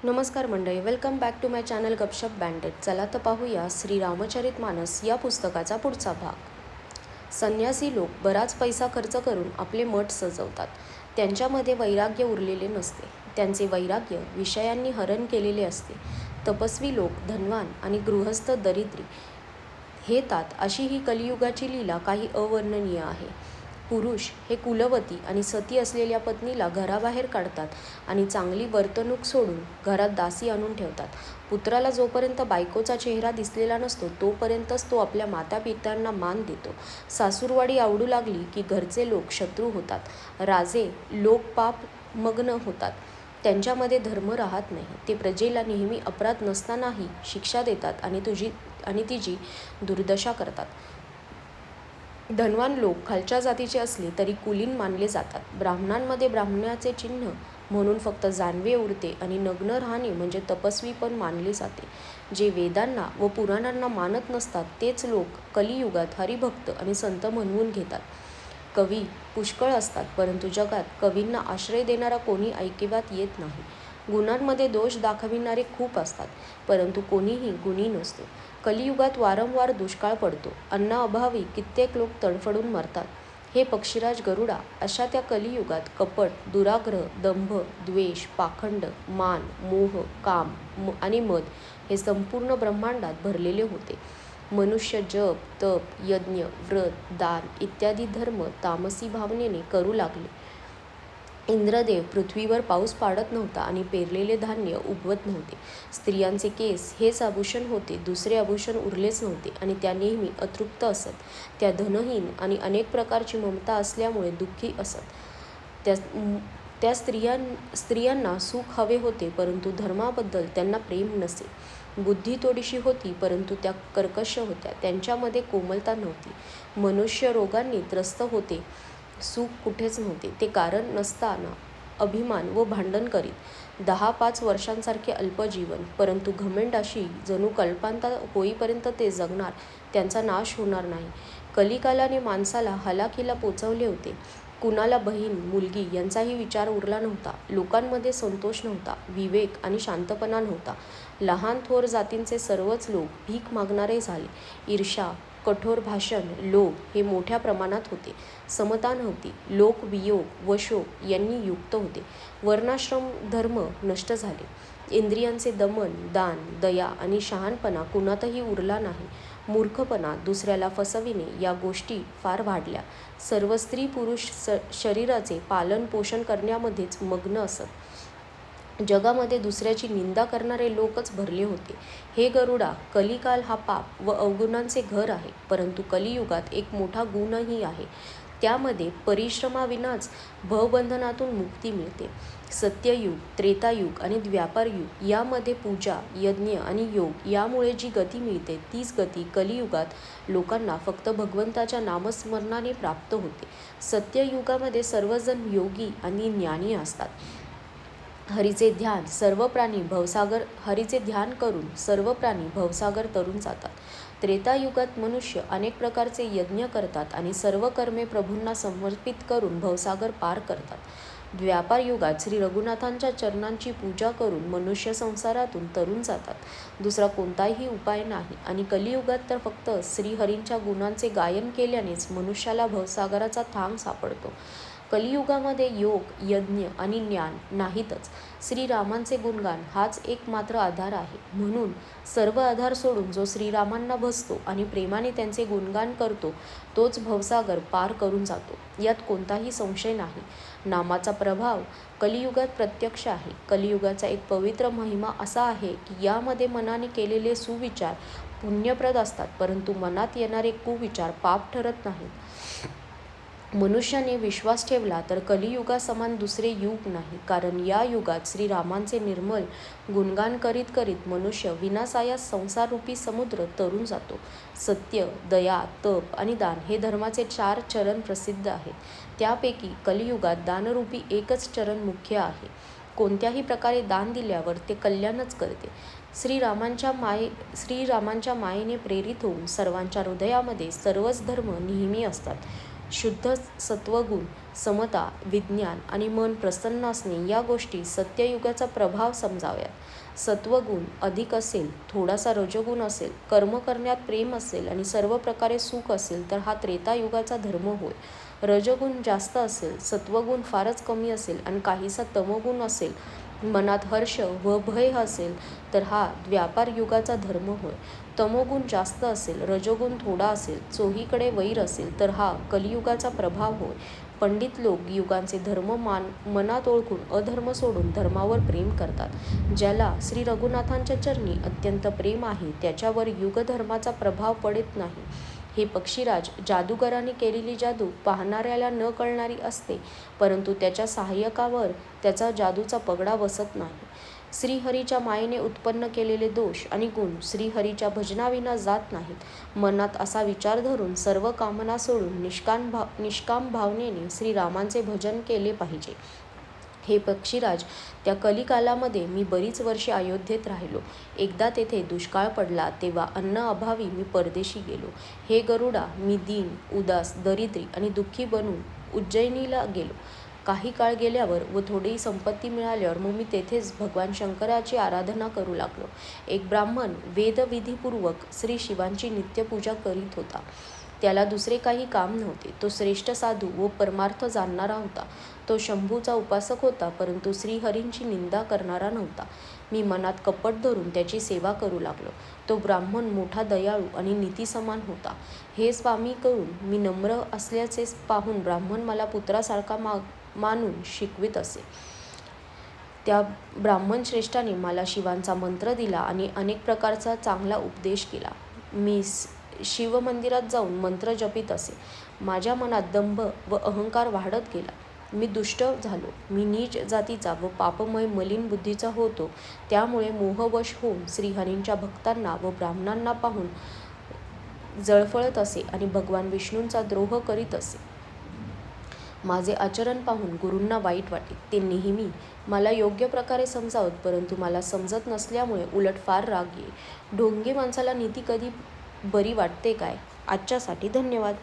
नमस्कार मंडळी, welcome back to my channel Gupshup banded. चला तर पाहूया श्री रामचरितमानस या पुस्तकाचा पुढचा भाग. संन्यासी लोक बराच पैसा खर्च करून आपले मठ सजवतात. त्यांच्यामध्ये वैराग्य उरलेले नसते. त्यांचे वैराग्य विषयांनी हरण केलेले असते. तपस्वी लोक धनवान आणि गृहस्थ दरिद्री हेतात अशी ही कलियुगाची लीला काही अवर्णनीय आहे. पुरुष हे कुलवती आणि सती असलेल्या पत्नीला घराबाहेर काढतात आणि चांगली वर्तणूक सोडून घरात दासी आणून ठेवतात. पुत्राला जोपर्यंत बायकोचा चेहरा दिसलेला नसतो तोपर्यंतच तो आपल्या मातापित्यांना मान देतो. सासूरवाडी आवडू लागली की घरचे लोक शत्रू होतात. राजे लोकपापमग्न होतात. त्यांच्यामध्ये धर्म राहत नाही. ते प्रजेला नेहमी अपराध नसतानाही शिक्षा देतात आणि तिची दुर्दशा करतात. धनवान लोक खालच्या जातीचे असले तरी कुलीन मानले जातात. ब्राह्मणांमध्ये ब्राह्मणाचे चिन्ह म्हणून फक्त जानवे उरते आणि नग्न राहणे म्हणजे तपस्वीपण मानले जाते. जे वेदांना व पुराणांना मानत नसतात तेच लोक कलियुगात हरिभक्त आणि संत म्हणवून घेतात. कवी पुष्कळ असतात, परंतु जगात कवींना आश्रय देणारा कोणी ऐकिवात येत नाही. गुणांमध्ये दोष दाखविणारे खूप असतात, परंतु कोणीही गुणी नसतो. कलियुगात वारंवार दुष्काळ पडतो. अन्नाअभावी कित्येक लोक तडफडून मरतात. हे पक्षीराज गरुडा, अशा त्या कलियुगात कपट, दुराग्रह, दंभ, द्वेष, पाखंड, मान, मोह, काम आणि मद हे संपूर्ण ब्रह्मांडात भरलेले होते. मनुष्य जप, तप, यज्ञ, व्रत, दान इत्यादी धर्म तामसी भावनेने करू लागले. इंद्रदेव पृथ्वीवर पाऊस पाडत नव्हता आणि पेरलेले धान्य उगवत नव्हते. स्त्रियांचे केस हेच आभूषण होते, दुसरे आभूषण उरलेच नव्हते आणि त्या नेहमी अतृप्त असत. त्या धनहीन आणि अनेक प्रकारची ममता असल्यामुळे दुःखी असत. त्या स्त्रियांना सुख हवे होते, परंतु धर्माबद्दल त्यांना प्रेम नसे. बुद्धी थोडीशी होती, परंतु त्या कर्कश होत्या. त्यांच्यामध्ये कोमलता नव्हती. मनुष्य रोगांनी त्रस्त होते, सुख कुठेच नव्हते. ते कारण नसताना अभिमान व भांडण करीत. 10-5 वर्षांसारखे अल्प जीवन, परंतु घमंडाशी जणू कल्पांत होईपर्यंत ते जगणार, त्यांचा नाश होणार नाही. कलिकालाने माणसाला हलाखीला पोचवले होते. कुणाला बहीण मुलगी यांचाही विचार उरला नव्हता. लोकांमध्ये संतोष नव्हता, विवेक आणि शांतपणा नव्हता. लहान थोर जातींचे सर्वच लोक भीक मागणारे झाले. ईर्ष्या, कठोर भाषण, लोभ हे मोठ्या प्रमाणात होते. समता नव्हती. लोक वियोग व शोक यांनी युक्त होते. वर्णाश्रम धर्म नष्ट झाले. इंद्रियांचे दमन, दान, दया आणि शहाणपणा कुणातही उरला नाही. मूर्खपणा, दुसऱ्याला फसविणे या गोष्टी फार वाढल्या. सर्व स्त्री पुरुष शरीराचे पालन पोषण करण्यामध्येच मग्न असत. जगामध्ये दुसऱ्याची निंदा करणारे लोकच भरले होते. हे गरुडा, कलिकाल हा पाप व अवगुणांचे घर आहे, परंतु कलियुगात एक मोठा गुणही आहे. त्यामध्ये परिश्रमाविनाच भवबंधनातून मुक्ती मिळते. सत्ययुग, त्रेतायुग आणि द्वापारयुग यामध्ये पूजा, यज्ञ आणि योग यामुळे जी गती मिळते तीच गती कलियुगात लोकांना फक्त भगवंताच्या नामस्मरणाने प्राप्त होते. सत्ययुगामध्ये सर्वजण योगी आणि ज्ञानी असतात. हरीचे ध्यान करून सर्व प्राणी भवसागर तरून जातात. त्रेतायुगात मनुष्य अनेक प्रकारचे यज्ञ करतात आणि सर्व कर्मे प्रभूंना समर्पित करून भवसागर पार करतात. द्वापार युगात श्री रघुनाथांच्या चरणांची पूजा करून मनुष्य संसारातून तरून जातात. दुसरा कोणताही उपाय नाही. आणि कलियुगात तर फक्त श्रीहरींच्या गुणांचे गायन केल्यानेच मनुष्याला भवसागराचा थांग सापडतो. कलियुगामध्ये योग, यज्ञ आणि ज्ञान नाहीतच. श्रीरामांचे गुणगान हाच एकमात्र आधार आहे. म्हणून सर्व आधार सोडून जो श्रीरामांना भजतो आणि प्रेमाने त्यांचे गुणगान करतो तोच भवसागर पार करून जातो, यात कोणताही संशय नाही. नामाचा प्रभाव कलियुगात प्रत्यक्ष आहे. कलियुगाचा एक पवित्र महिमा असा आहे की यामध्ये मनाने केलेले सुविचार पुण्यप्रद असतात, परंतु मनात येणारे कुविचार पाप ठरत नाहीत. मनुष्याने विश्वास ठेवला तर कलियुगासमान दुसरे युग नाही, कारण या युगात श्रीरामांचे निर्मल गुणगान करीत करीत मनुष्य विनासायास संसाररूपी समुद्र तरून जातो. सत्य, दया, तप आणि दान हे धर्माचे 4 चरण प्रसिद्ध आहेत. त्यापैकी कलियुगात दानरूपी एकच चरण मुख्य आहे. कोणत्याही प्रकारे दान दिल्यावर ते कल्याणच करते. श्रीरामांच्या मायेने प्रेरित होऊन सर्वांच्या हृदयामध्ये सर्वच धर्म नेहमी असतात. शुद्ध सत्वगुण समता, विज्ञान आणि मन प्रसन्न असणे या गोष्टी सत्ययुगाचा प्रभाव समजाव्यात. सत्वगुण अधिक असेल, थोडासा रजोगुण असेल, कर्म करण्यात प्रेम असेल आणि सर्व प्रकारे सुख असेल तर हा त्रेतायुगाचा धर्म होय. रजोगुण जास्त असेल, सत्वगुण फारच कमी असेल आणि काहीसा तमोगुण असेल, मनात हर्ष व भय असेल तर हा द्वापार युगाचा धर्म होय. तमोगुण जास्त असेल, रजोगुण थोडा असेल, चोहीकडे वैर असेल तर हा कलियुगाचा प्रभाव होय. पंडित लोक युगांचे धर्म मनात ओळखून अधर्म सोडून धर्मावर प्रेम करतात. ज्याला श्री रघुनाथांच्या चरणी अत्यंत प्रेम आहे त्याच्यावर युगधर्माचा प्रभाव पडत नाही. हे पक्षीराज, जादूगाराने केलेली जादू पाहणाऱ्याला न कळणारी असते, परंतु त्याच्या सहाय्यकावर त्याचा जादूचा पगडा बसत नाही. श्रीहरीच्या मायेने उत्पन्न केलेले दोष आणि गुण श्रीहरीच्या भजनाविना जात नाहीत. मनात असा विचार धरून सर्व कामना सोडून निष्काम भावनेने श्रीरामांचे भजन केले पाहिजे. हे पक्षीराज, त्या कलिकालामध्ये मी बरीच वर्षे अयोध्येत राहिलो. एकदा तेथे दुष्काळ पडला तेव्हा अन्नाअभावी मी परदेशी गेलो. हे गरुडा, मी दीन, उदास, दरिद्री आणि दुःखी बनून उज्जैनीला गेलो. काही काळ गेल्यावर व थोडी संपत्ती मिळाल्यावर मग मी तेथेच भगवान शंकराची आराधना करू लागलो. एक ब्राह्मण वेदविधीपूर्वक श्री शिवांची नित्यपूजा करीत होता. त्याला दुसरे काही काम नव्हते. तो श्रेष्ठ साधू व परमार्थ जाणणारा होता. तो शंभूचा उपासक होता, परंतु श्रीहरींची निंदा करणारा नव्हता. मी मनात कपट धरून त्याची सेवा करू लागलो. तो ब्राह्मण मोठा दयाळू आणि नीतिसमान होता. हे स्वामी करून मी नम्र असल्याचे पाहून ब्राह्मण मला पुत्रासारखा मानून शिकवित असे. त्या ब्राह्मण श्रेष्ठाने मला शिवांचा मंत्र दिला आणि अनेक प्रकारचा चांगला उपदेश केला. मी शिवमंदिरात जाऊन मंत्र जपित असे. माझ्या मनात दंभ व अहंकार वाढत गेला. मी दुष्ट झालो. मी नीच जातीचा व पापमय मलिन बुद्धीचा होतो. त्यामुळे मोहवश होऊन श्रीहरींच्या भक्तांना व ब्राह्मणांना पाहून जळफळत असे आणि भगवान विष्णूंचा द्रोह करीत असे. माझे आचरण पाहून गुरूंना वाईट वाटे. ते नेहमी मला योग्य प्रकारे समजावत, परंतु मला समजत नसल्यामुळे उलट फार राग येई. ढोंगी माणसाला नीती कधी बरी वाटते काय? आजच्यासाठी धन्यवाद.